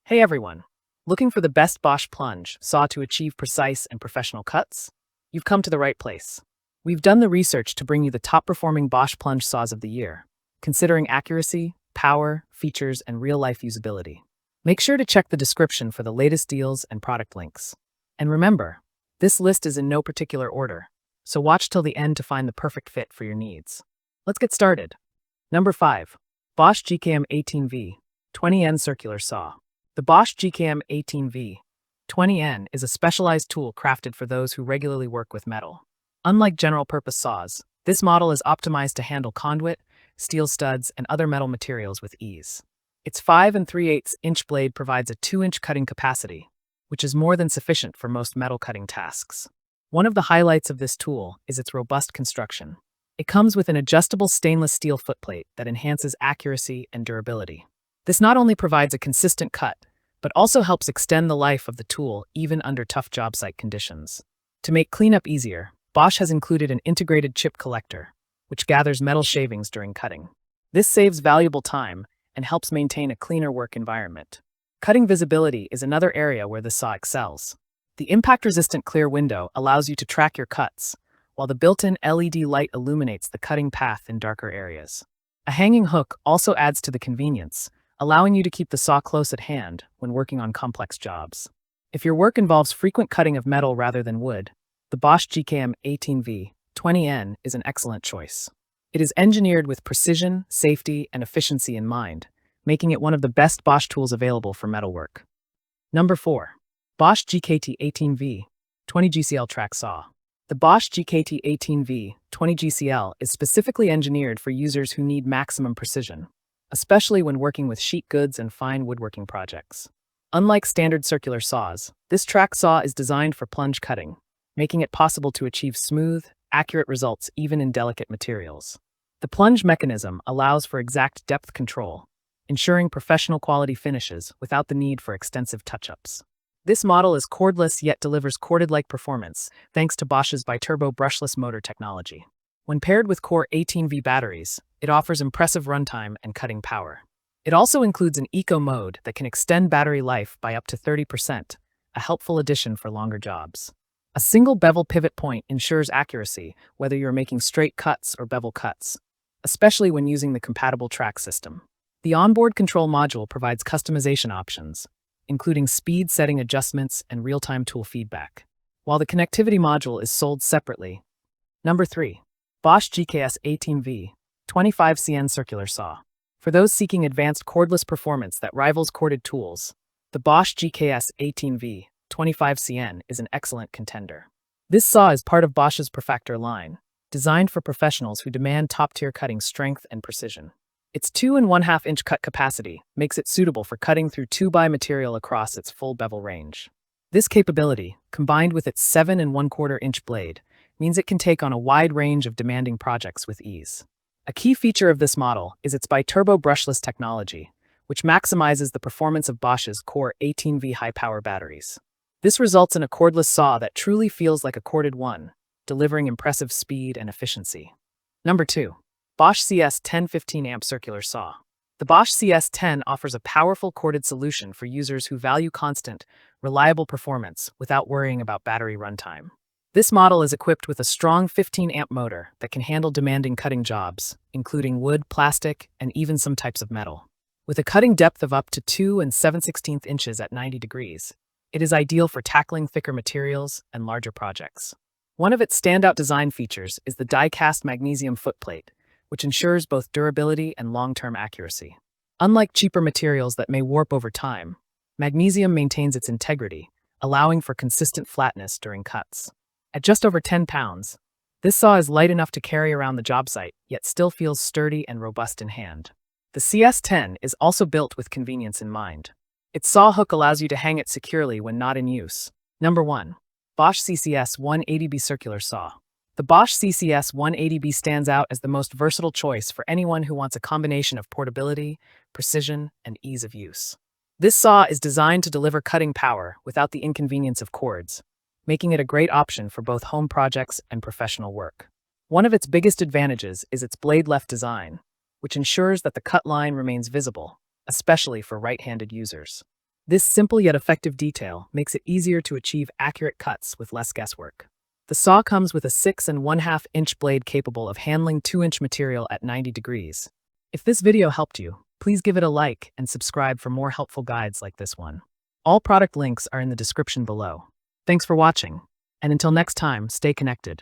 Hey everyone! Looking for the best Bosch Plunge saw to achieve precise and professional cuts? You've come to the right place. We've done the research to bring you the top-performing Bosch Plunge saws of the year, considering accuracy, power, features, and real-life usability. Make sure to check the description for the latest deals and product links. And remember, this list is in no particular order, so watch till the end to find the perfect fit for your needs. Let's get started. Number 5. Bosch GKM 18V 20N Circular Saw. The Bosch GKM 18V 20N is a specialized tool crafted for those who regularly work with metal. Unlike general-purpose saws, this model is optimized to handle conduit, steel studs, and other metal materials with ease. Its 5 3/8-inch blade provides a 2-inch cutting capacity, which is more than sufficient for most metal cutting tasks. One of the highlights of this tool is its robust construction. It comes with an adjustable stainless steel footplate that enhances accuracy and durability. This not only provides a consistent cut, but also helps extend the life of the tool even under tough job site conditions. To make cleanup easier, Bosch has included an integrated chip collector, which gathers metal shavings during cutting. This saves valuable time and helps maintain a cleaner work environment. Cutting visibility is another area where the saw excels. The impact-resistant clear window allows you to track your cuts, while the built-in LED light illuminates the cutting path in darker areas. A hanging hook also adds to the convenience, allowing you to keep the saw close at hand when working on complex jobs. If your work involves frequent cutting of metal rather than wood, the Bosch GKM 18V 20N is an excellent choice. It is engineered with precision, safety, and efficiency in mind, making it one of the best Bosch tools available for metalwork. Number 4. Bosch GKT 18V 20GCL Track Saw. The Bosch GKT 18V 20GCL is specifically engineered for users who need maximum precision, especially when working with sheet goods and fine woodworking projects. Unlike standard circular saws, this track saw is designed for plunge cutting, making it possible to achieve smooth, accurate results even in delicate materials. The plunge mechanism allows for exact depth control, ensuring professional quality finishes without the need for extensive touch-ups. This model is cordless yet delivers corded-like performance thanks to Bosch's biturbo brushless motor technology. When paired with Core 18V batteries, it offers impressive runtime and cutting power. It also includes an eco mode that can extend battery life by up to 30%, a helpful addition for longer jobs. A single bevel pivot point ensures accuracy whether you're making straight cuts or bevel cuts, especially when using the compatible track system. The onboard control module provides customization options, including speed setting adjustments and real-time tool feedback, while the connectivity module is sold separately. Number 3. Bosch GKS 18V 25CN Circular Saw. For those seeking advanced cordless performance that rivals corded tools, the Bosch GKS 18V 25CN is an excellent contender. This saw is part of Bosch's Perfactor line, designed for professionals who demand top-tier cutting strength and precision. Its 2 1/2-inch cut capacity makes it suitable for cutting through 2x material across its full bevel range. This capability, combined with its 7 1/4-inch blade, means it can take on a wide range of demanding projects with ease. A key feature of this model is its biturbo brushless technology, which maximizes the performance of Bosch's Core 18V high-power batteries. This results in a cordless saw that truly feels like a corded one, delivering impressive speed and efficiency. Number 2. Bosch CS 10 15-amp Circular Saw. The Bosch CS10 offers a powerful corded solution for users who value constant, reliable performance without worrying about battery runtime. This model is equipped with a strong 15-amp motor that can handle demanding cutting jobs, including wood, plastic, and even some types of metal. With a cutting depth of up to 2 7/16 inches at 90 degrees, it is ideal for tackling thicker materials and larger projects. One of its standout design features is the die-cast magnesium footplate, which ensures both durability and long-term accuracy. Unlike cheaper materials that may warp over time, magnesium maintains its integrity, allowing for consistent flatness during cuts. At just over 10 pounds, this saw is light enough to carry around the job site, yet still feels sturdy and robust in hand. The CS10 is also built with convenience in mind. Its saw hook allows you to hang it securely when not in use. Number 1. Bosch CCS 180B Circular Saw. The Bosch CCS 180B stands out as the most versatile choice for anyone who wants a combination of portability, precision, and ease of use. This saw is designed to deliver cutting power without the inconvenience of cords, making it a great option for both home projects and professional work. One of its biggest advantages is its blade-left design, which ensures that the cut line remains visible, especially for right-handed users. This simple yet effective detail makes it easier to achieve accurate cuts with less guesswork. The saw comes with a 6 1/2-inch blade capable of handling 2-inch material at 90 degrees. If this video helped you, please give it a like and subscribe for more helpful guides like this one. All product links are in the description below. Thanks for watching, and until next time, stay connected.